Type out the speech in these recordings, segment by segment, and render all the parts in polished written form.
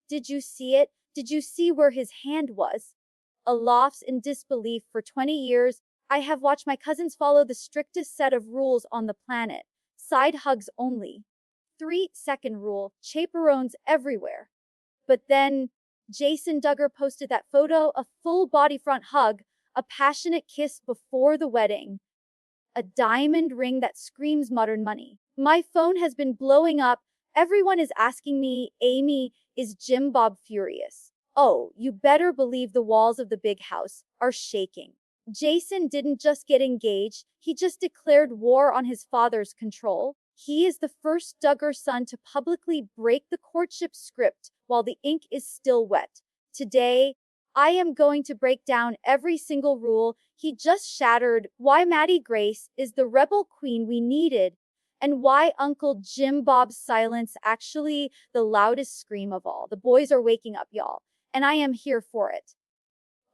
Did you see it? Did you see where his hand was? Aloft in disbelief for 20 years, I have watched my cousins follow the strictest set of rules on the planet. Side hugs only. 3-second rule, chaperones everywhere. But then, Jason Duggar posted that photo, a full body front hug, a passionate kiss before the wedding. A diamond ring that screams modern money. My phone has been blowing up. Everyone is asking me, Amy, is Jim Bob furious? Oh, you better believe the walls of the big house are shaking. Jason didn't just get engaged, he just declared war on his father's control. He is the first Duggar son to publicly break the courtship script while the ink is still wet. Today, I am going to break down every single rule he just shattered, why Maddie Grace is the rebel queen we needed, and why Uncle Jim Bob's silence actually the loudest scream of all. The boys are waking up, y'all, and I am here for it.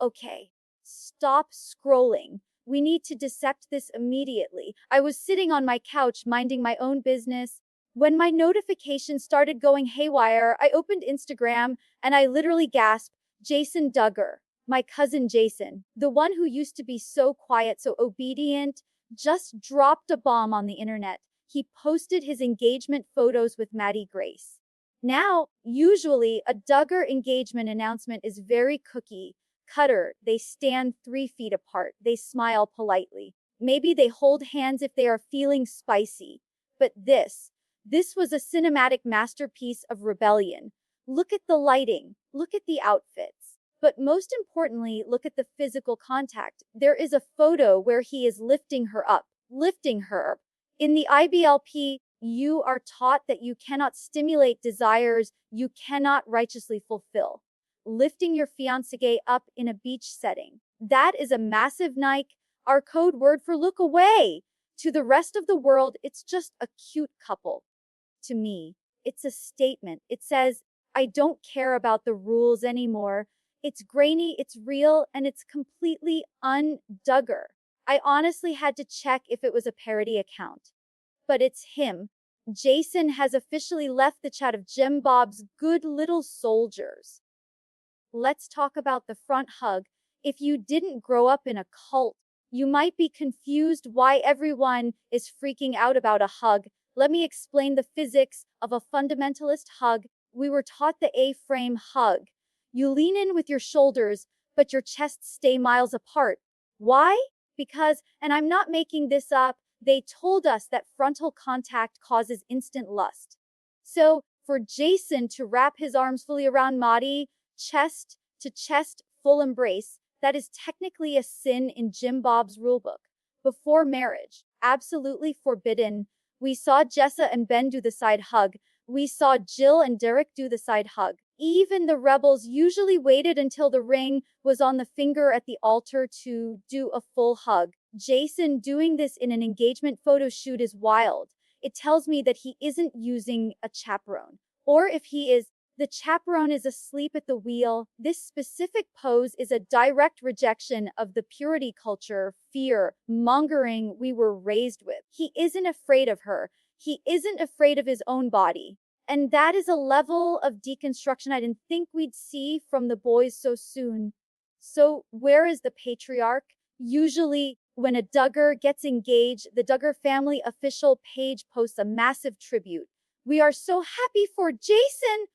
Okay, stop scrolling. We need to dissect this immediately. I was sitting on my couch minding my own business when my notifications started going haywire. I opened Instagram and I literally gasped, Jason Duggar, my cousin Jason, the one who used to be so quiet, so obedient, just dropped a bomb on the internet. He posted his engagement photos with Maddie Grace. Now, usually a Duggar engagement announcement is very cookie cutter. They stand 3 feet apart. They smile politely. Maybe they hold hands if they are feeling spicy. But this was a cinematic masterpiece of rebellion. Look at the lighting. Look at the outfits. But most importantly, look at the physical contact. There is a photo where he is lifting her up. In the IBLP, you are taught that you cannot stimulate desires you cannot righteously fulfill. Lifting your fiancée up in a beach setting. That is a massive Nike, our code word for look away. To the rest of the world, it's just a cute couple. To me, it's a statement. It says, I don't care about the rules anymore. It's grainy, it's real, and it's completely un-Duggar. I honestly had to check if it was a parody account. But it's him. Jason has officially left the chat of Jim Bob's good little soldiers. Let's talk about the front hug. If you didn't grow up in a cult, you might be confused why everyone is freaking out about a hug. Let me explain the physics of a fundamentalist hug. We were taught the A-frame hug. You lean in with your shoulders, but your chests stay miles apart. Why? Because, and I'm not making this up, they told us that frontal contact causes instant lust. So, for Jason to wrap his arms fully around Maddie, chest to chest, full embrace, that is technically a sin in Jim Bob's rulebook. Before marriage, absolutely forbidden. We saw Jessa and Ben do the side hug. We saw Jill and Derek do the side hug. Even the rebels usually waited until the ring was on the finger at the altar to do a full hug. Jason doing this in an engagement photo shoot is wild. It tells me that he isn't using a chaperone. Or if he is, the chaperone is asleep at the wheel. This specific pose is a direct rejection of the purity culture, fear, mongering we were raised with. He isn't afraid of her. He isn't afraid of his own body. And that is a level of deconstruction I didn't think we'd see from the boys so soon. So where is the patriarch? Usually, when a Duggar gets engaged, the Duggar family official page posts a massive tribute. We are so happy for Jason!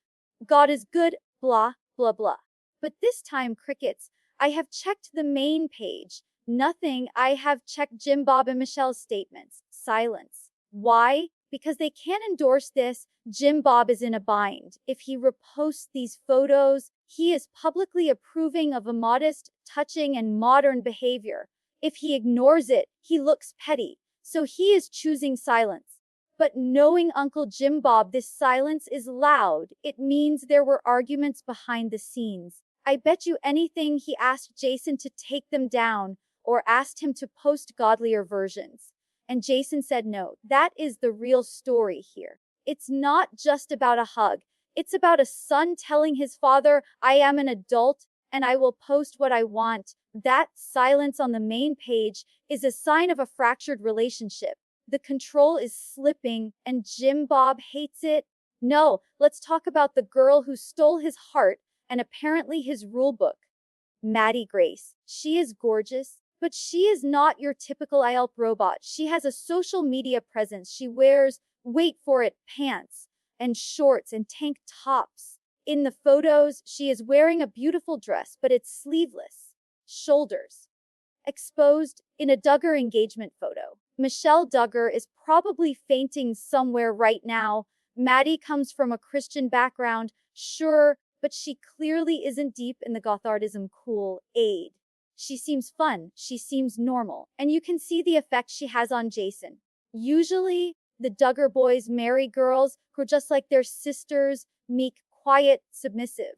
God is good, blah, blah, blah. But this time, crickets. I have checked the main page. Nothing. I have checked Jim Bob and Michelle's statements. Silence. Why? Because they can't endorse this. Jim Bob is in a bind. If he reposts these photos, he is publicly approving of a modest, touching, and modern behavior. If he ignores it, he looks petty. So he is choosing silence. But knowing Uncle Jim Bob, this silence is loud. It means there were arguments behind the scenes. I bet you anything he asked Jason to take them down or asked him to post godlier versions. And Jason said no. That is the real story here. It's not just about a hug. It's about a son telling his father, I am an adult and I will post what I want. That silence on the main page is a sign of a fractured relationship. The control is slipping and Jim Bob hates it. No, let's talk about the girl who stole his heart and apparently his rule book. Maddie Grace. She is gorgeous, but she is not your typical IBLP robot. She has a social media presence. She wears, wait for it, pants and shorts and tank tops. In the photos, she is wearing a beautiful dress, but it's sleeveless. Shoulders exposed in a Duggar engagement photo. Michelle Duggar is probably fainting somewhere right now. Maddie comes from a Christian background, sure, but she clearly isn't deep in the Gothardism cool aid. She seems fun, she seems normal, and you can see the effect she has on Jason. Usually, the Duggar boys marry girls who are just like their sisters, meek, quiet, submissive.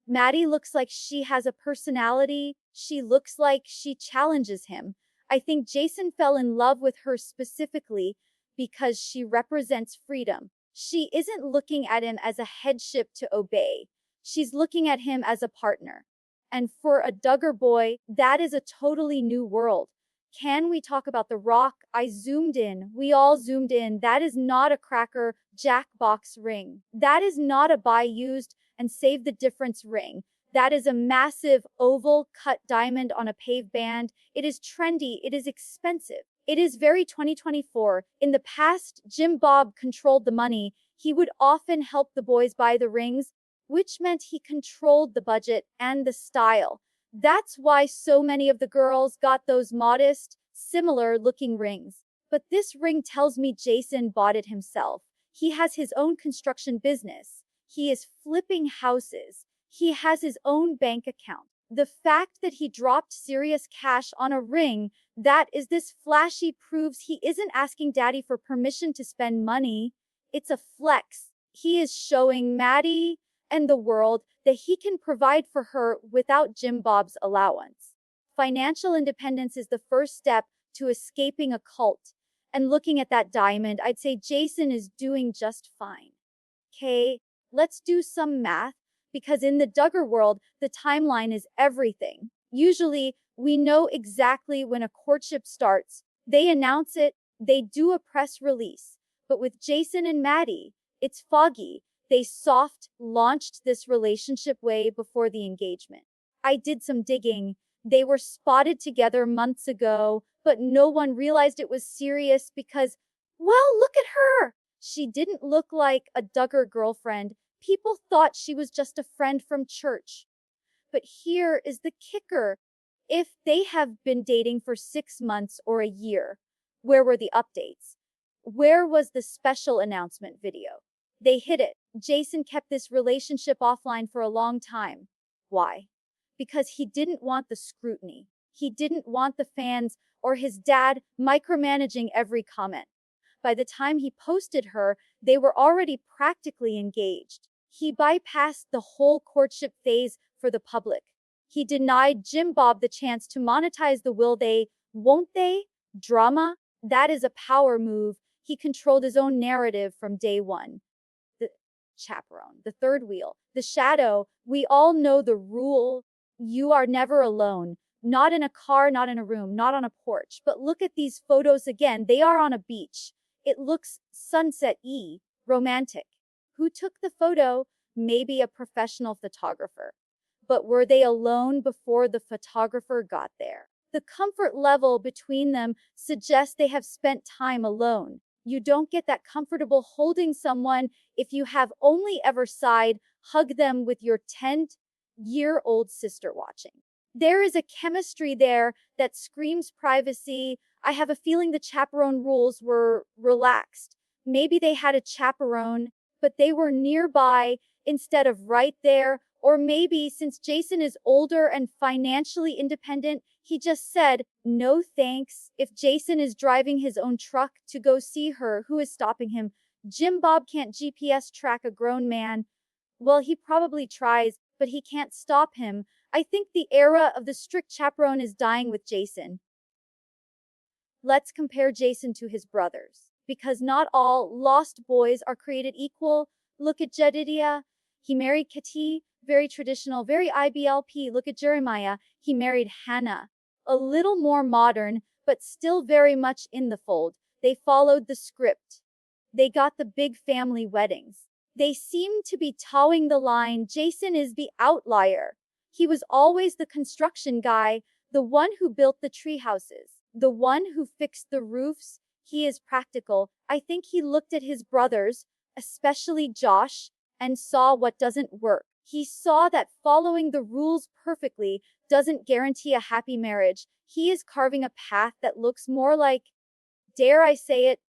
Maddie looks like she has a personality. She looks like she challenges him. I think Jason fell in love with her specifically because she represents freedom. She isn't looking at him as a headship to obey. She's looking at him as a partner. And for a Duggar boy, that is a totally new world. Can we talk about the rock? I zoomed in. We all zoomed in. That is not a cracker jackbox ring. That is not a buy used and save the difference ring. That is a massive oval cut diamond on a paved band. It is trendy. It is expensive. It is very 2024. In the past, Jim Bob controlled the money. He would often help the boys buy the rings, which meant he controlled the budget and the style. That's why so many of the girls got those modest, similar looking rings. But this ring tells me Jason bought it himself. He has his own construction business. He is flipping houses. He has his own bank account. The fact that he dropped serious cash on a ring that is this flashy proves he isn't asking daddy for permission to spend money. It's a flex. He is showing Maddie and the world that he can provide for her without Jim Bob's allowance. Financial independence is the first step to escaping a cult. And looking at that diamond, I'd say Jason is doing just fine. Okay, let's do some math, because in the Duggar world, the timeline is everything. Usually, we know exactly when a courtship starts. They announce it, they do a press release. But with Jason and Maddie, it's foggy. They soft launched this relationship way before the engagement. I did some digging. They were spotted together months ago, but no one realized it was serious because, well, look at her. She didn't look like a Duggar girlfriend. People thought she was just a friend from church. But here is the kicker. If they have been dating for 6 months or a year, where were the updates? Where was the special announcement video? They hid it. Jason kept this relationship offline for a long time. Why? Because he didn't want the scrutiny. He didn't want the fans or his dad micromanaging every comment. By the time he posted her, they were already practically engaged. He bypassed the whole courtship phase for the public. He denied Jim Bob the chance to monetize the will they, won't they, drama. That is a power move. He controlled his own narrative from day one. The chaperone, the third wheel, the shadow. We all know the rule. You are never alone. Not in a car, not in a room, not on a porch. But look at these photos again. They are on a beach. It looks sunset-y, romantic. Who took the photo? Maybe a professional photographer. But were they alone before the photographer got there? The comfort level between them suggests they have spent time alone. You don't get that comfortable holding someone if you have only ever sighed, hug them with your 10-year-old sister watching. There is a chemistry there that screams privacy. I have a feeling the chaperone rules were relaxed. Maybe they had a chaperone, but they were nearby instead of right there. Or maybe since Jason is older and financially independent, he just said, no thanks. If Jason is driving his own truck to go see her, who is stopping him? Jim Bob can't GPS track a grown man. Well, he probably tries, but he can't stop him. I think the era of the strict chaperone is dying with Jason. Let's compare Jason to his brothers, because not all lost boys are created equal. Look at Jedediah. He married Kati, very traditional, very IBLP. Look at Jeremiah. He married Hannah. A little more modern, but still very much in the fold. They followed the script. They got the big family weddings. They seem to be towing the line. Jason is the outlier. He was always the construction guy, the one who built the tree houses, the one who fixed the roofs. He is practical. I think he looked at his brothers, especially Josh, and saw what doesn't work. He saw that following the rules perfectly doesn't guarantee a happy marriage. He is carving a path that looks more like, dare I say it,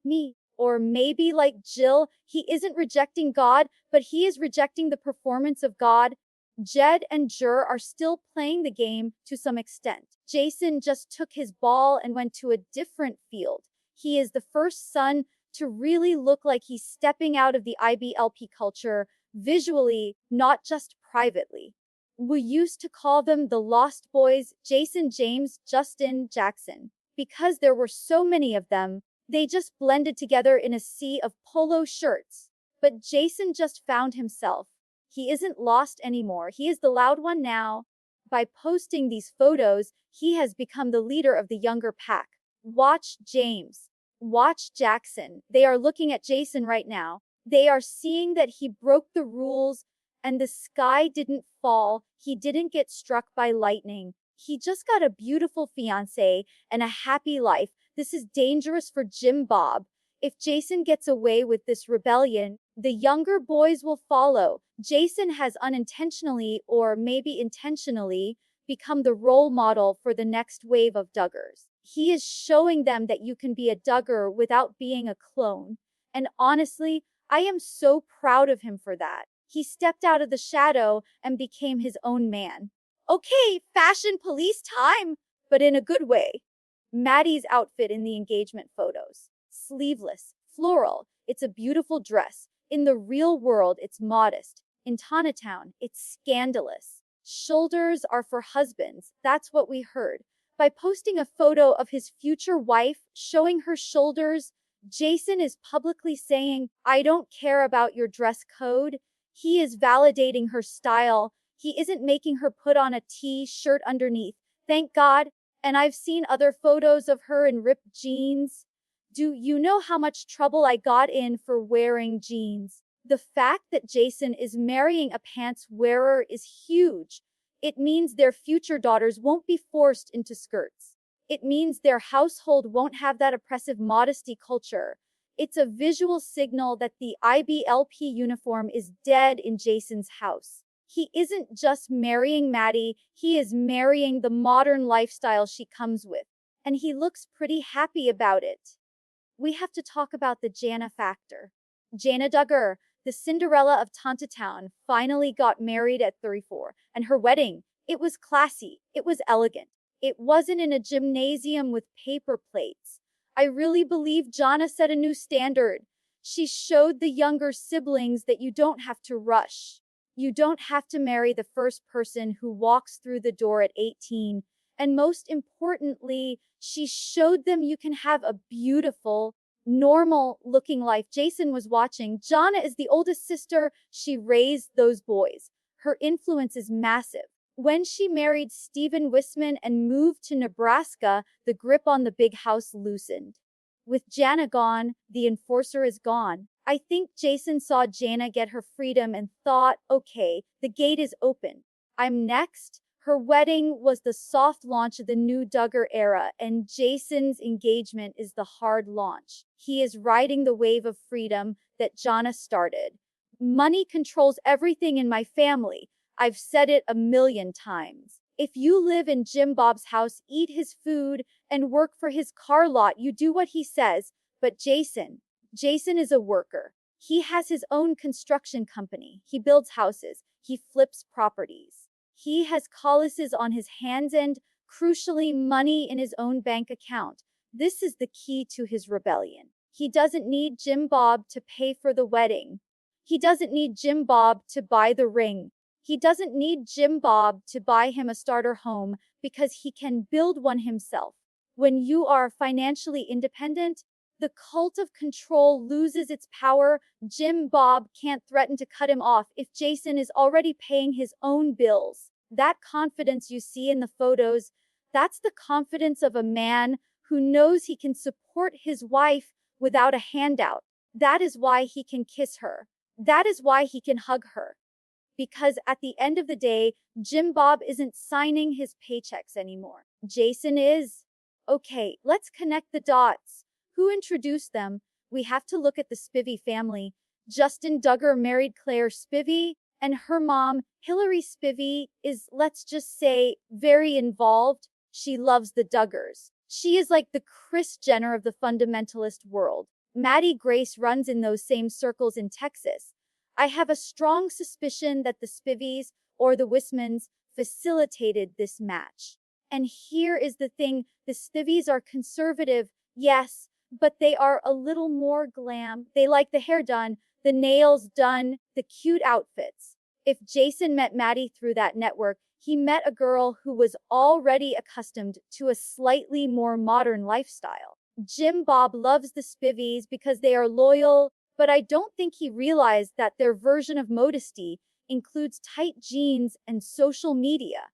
me. Or maybe like Jill, he isn't rejecting God, but he is rejecting the performance of God. Jed and Jur are still playing the game to some extent. Jason just took his ball and went to a different field. He is the first son to really look like he's stepping out of the IBLP culture, visually, not just privately. We used to call them the Lost Boys, Jason, James, Justin, Jackson. Because there were so many of them, they just blended together in a sea of polo shirts. But Jason just found himself. He isn't lost anymore. He is the loud one now. By posting these photos, he has become the leader of the younger pack. Watch James. Watch Jackson. They are looking at Jason right now. They are seeing that he broke the rules and the sky didn't fall. He didn't get struck by lightning. He just got a beautiful fiancée and a happy life. This is dangerous for Jim Bob. If Jason gets away with this rebellion, the younger boys will follow. Jason has unintentionally, or maybe intentionally, become the role model for the next wave of Duggars. He is showing them that you can be a Duggar without being a clone. And honestly, I am so proud of him for that. He stepped out of the shadow and became his own man. Okay, fashion police time, but in a good way. Maddie's outfit in the engagement photos. Sleeveless, floral, it's a beautiful dress. In the real world, it's modest. In Town, it's scandalous. Shoulders are for husbands, that's what we heard. By posting a photo of his future wife showing her shoulders, Jason is publicly saying, I don't care about your dress code. He is validating her style. He isn't making her put on a t-shirt underneath. Thank God. And I've seen other photos of her in ripped jeans. Do you know how much trouble I got in for wearing jeans? The fact that Jason is marrying a pants wearer is huge. It means their future daughters won't be forced into skirts. It means their household won't have that oppressive modesty culture. It's a visual signal that the IBLP uniform is dead in Jason's house. He isn't just marrying Maddie, he is marrying the modern lifestyle she comes with. And he looks pretty happy about it. We have to talk about the Jana factor. Jana Duggar, the Cinderella of Town, finally got married at 34. And her wedding, it was classy, it was elegant. It wasn't in a gymnasium with paper plates. I really believe Jana set a new standard. She showed the younger siblings that you don't have to rush. You don't have to marry the first person who walks through the door at 18. And most importantly, she showed them you can have a beautiful, normal-looking life. Jason was watching. Jana is the oldest sister. She raised those boys. Her influence is massive. When she married Stephen Wisman and moved to Nebraska, the grip on the big house loosened. With Jana gone, the enforcer is gone. I think Jason saw Jana get her freedom and thought, okay, the gate is open. I'm next. Her wedding was the soft launch of the new Duggar era, and Jason's engagement is the hard launch. He is riding the wave of freedom that Jana started. Money controls everything in my family. I've said it a million times. If you live in Jim Bob's house, eat his food, and work for his car lot, you do what he says. But Jason is a worker. He has his own construction company. He builds houses. He flips properties. He has calluses on his hands and, crucially, money in his own bank account. This is the key to his rebellion. He doesn't need Jim Bob to pay for the wedding. He doesn't need Jim Bob to buy the ring. He doesn't need Jim Bob to buy him a starter home because he can build one himself. When you are financially independent, the cult of control loses its power. Jim Bob can't threaten to cut him off if Jason is already paying his own bills. That confidence you see in the photos, that's the confidence of a man who knows he can support his wife without a handout. That is why he can kiss her. That is why he can hug her. Because at the end of the day, Jim Bob isn't signing his paychecks anymore. Jason is. Okay, let's connect the dots. Who introduced them? We have to look at the Spivey family. Jason Duggar married Claire Spivey, and her mom, Hillary Spivey, is, let's just say, very involved. She loves the Duggars. She is like the Kris Jenner of the fundamentalist world. Maddie Grace runs in those same circles in Texas. I have a strong suspicion that the Spiveys or the Wismans facilitated this match. And here is the thing, the Spiveys are conservative, yes, but they are a little more glam. They like the hair done, the nails done, the cute outfits. If Jason met Maddie through that network, he met a girl who was already accustomed to a slightly more modern lifestyle. Jim Bob loves the Spiveys because they are loyal, but I don't think he realized that their version of modesty includes tight jeans and social media.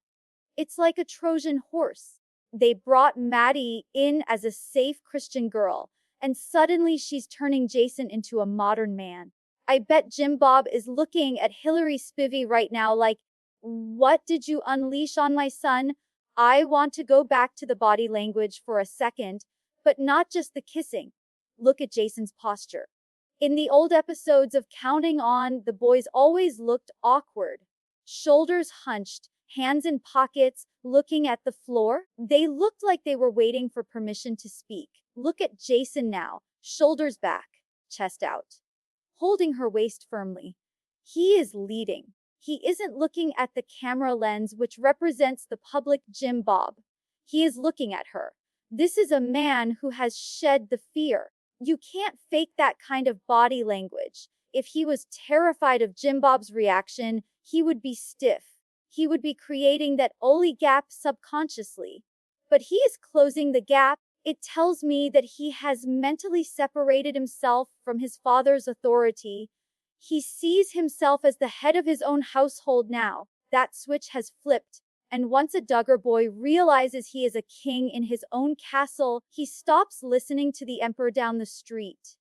It's like a Trojan horse. They brought Maddie in as a safe Christian girl, and suddenly she's turning Jason into a modern man. I bet Jim Bob is looking at Hillary Spivey right now like, what did you unleash on my son? I want to go back to the body language for a second, but not just the kissing. Look at Jason's posture. In the old episodes of Counting On, the boys always looked awkward. Shoulders hunched, hands in pockets, looking at the floor. They looked like they were waiting for permission to speak. Look at Jason now, shoulders back, chest out, holding her waist firmly. He is leading. He isn't looking at the camera lens, which represents the public Jim Bob. He is looking at her. This is a man who has shed the fear. You can't fake that kind of body language. If he was terrified of Jim Bob's reaction, he would be stiff. He would be creating that Oli gap subconsciously. But he is closing the gap. It tells me that he has mentally separated himself from his father's authority. He sees himself as the head of his own household now. That switch has flipped. And once a Duggar boy realizes he is a king in his own castle, he stops listening to the emperor down the street.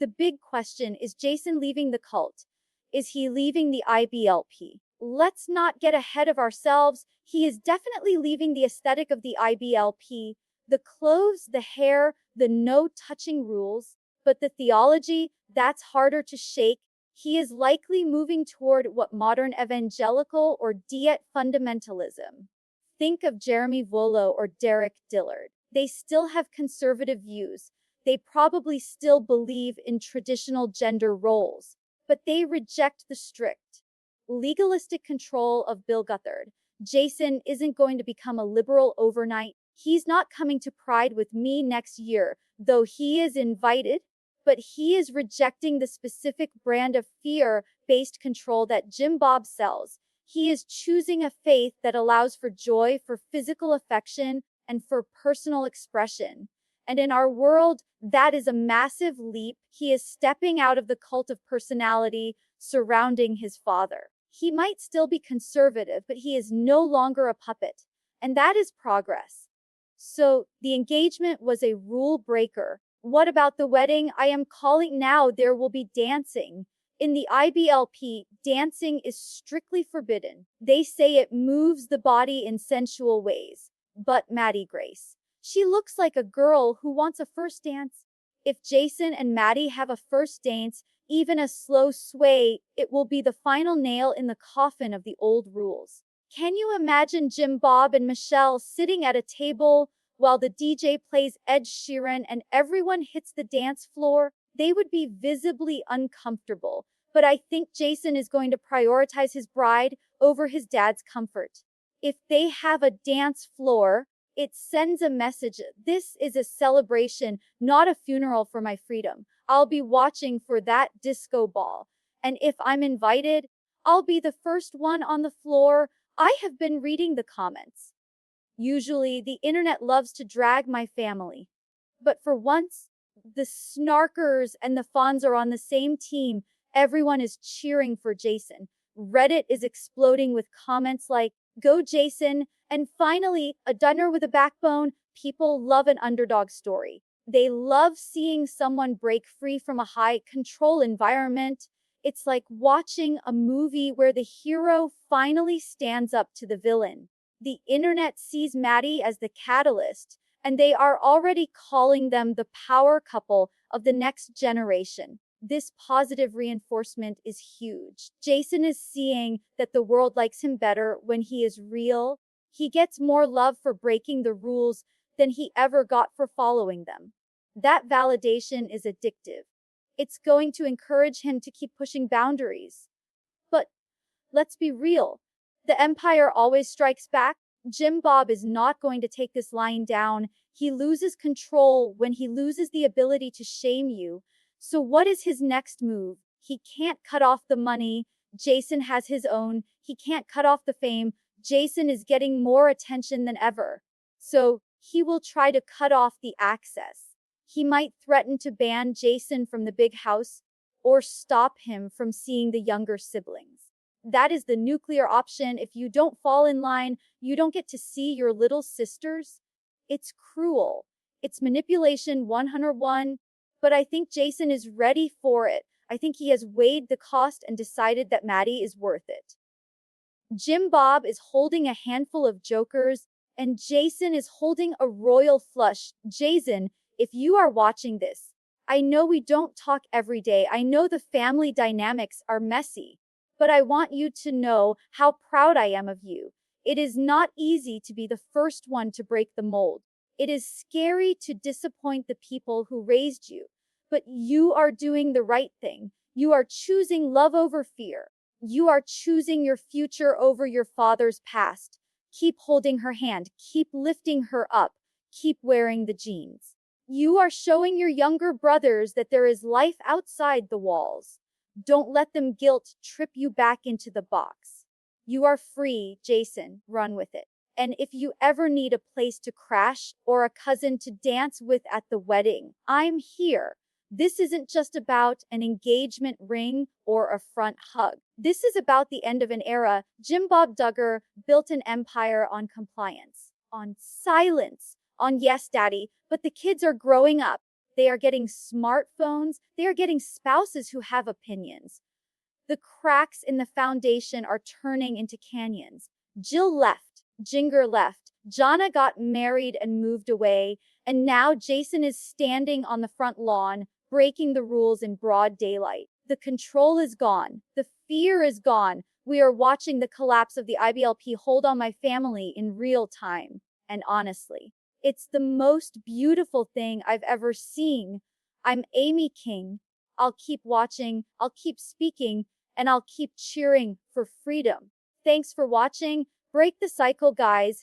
The big question, is Jason leaving the cult? Is he leaving the IBLP? Let's not get ahead of ourselves. He is definitely leaving the aesthetic of the IBLP, the clothes, the hair, the no-touching rules. But the theology, that's harder to shake. He is likely moving toward what modern evangelical or diet fundamentalism. Think of Jeremy Volo or Derek Dillard. They still have conservative views. They probably still believe in traditional gender roles, but they reject the strict, legalistic control of Bill Guthard. Jason isn't going to become a liberal overnight. He's not coming to Pride with me next year, though he is invited. But he is rejecting the specific brand of fear-based control that Jim Bob sells. He is choosing a faith that allows for joy, for physical affection, and for personal expression. And in our world, that is a massive leap. He is stepping out of the cult of personality surrounding his father. He might still be conservative, but he is no longer a puppet. And that is progress. So, the engagement was a rule breaker. What about the wedding? I am calling now. There will be dancing. In the IBLP, dancing is strictly forbidden. They say it moves the body in sensual ways. But Maddie Grace, she looks like a girl who wants a first dance. If Jason and Maddie have a first dance, even a slow sway, it will be the final nail in the coffin of the old rules. Can you imagine Jim Bob and Michelle sitting at a table while the DJ plays Ed Sheeran and everyone hits the dance floor? They would be visibly uncomfortable. But I think Jason is going to prioritize his bride over his dad's comfort. If they have a dance floor, it sends a message. This is a celebration, not a funeral for my freedom. I'll be watching for that disco ball. And if I'm invited, I'll be the first one on the floor. I have been reading the comments. Usually, the internet loves to drag my family. But for once, the Snarkers and the Fawns are on the same team. Everyone is cheering for Jason. Reddit is exploding with comments like, "Go Jason," and finally, a Duggar with a backbone. People love an underdog story. They love seeing someone break free from a high-control environment. It's like watching a movie where the hero finally stands up to the villain. The internet sees Maddie as the catalyst, and they are already calling them the power couple of the next generation. This positive reinforcement is huge. Jason is seeing that the world likes him better when he is real. He gets more love for breaking the rules than he ever got for following them. That validation is addictive. It's going to encourage him to keep pushing boundaries. But let's be real. The Empire always strikes back. Jim Bob is not going to take this lying down. He loses control when he loses the ability to shame you. So what is his next move? He can't cut off the money. Jason has his own. He can't cut off the fame. Jason is getting more attention than ever. So he will try to cut off the access. He might threaten to ban Jason from the big house or stop him from seeing the younger siblings. That is the nuclear option. If you don't fall in line, you don't get to see your little sisters. It's cruel. It's manipulation 101, but I think Jason is ready for it. I think he has weighed the cost and decided that Maddie is worth it. Jim Bob is holding a handful of jokers, and Jason is holding a royal flush. Jason, if you are watching this, I know we don't talk every day. I know the family dynamics are messy, but I want you to know how proud I am of you. It is not easy to be the first one to break the mold. It is scary to disappoint the people who raised you, but you are doing the right thing. You are choosing love over fear. You are choosing your future over your father's past. Keep holding her hand. Keep lifting her up. Keep wearing the jeans. You are showing your younger brothers that there is life outside the walls. Don't let them guilt trip you back into the box. You are free, Jason. Run with it. And if you ever need a place to crash or a cousin to dance with at the wedding, I'm here. This isn't just about an engagement ring or a front hug. This is about the end of an era. Jim Bob Duggar built an empire on compliance, on silence, on yes, daddy, but the kids are growing up. They are getting smartphones. They are getting spouses who have opinions. The cracks in the foundation are turning into canyons. Jill left. Jinger left. Jana got married and moved away. And now Jason is standing on the front lawn, breaking the rules in broad daylight. The control is gone. The fear is gone. We are watching the collapse of the IBLP hold on my family in real time. And honestly, it's the most beautiful thing I've ever seen. I'm Amy King. I'll keep watching, I'll keep speaking, and I'll keep cheering for freedom. Thanks for watching. Break the cycle, guys.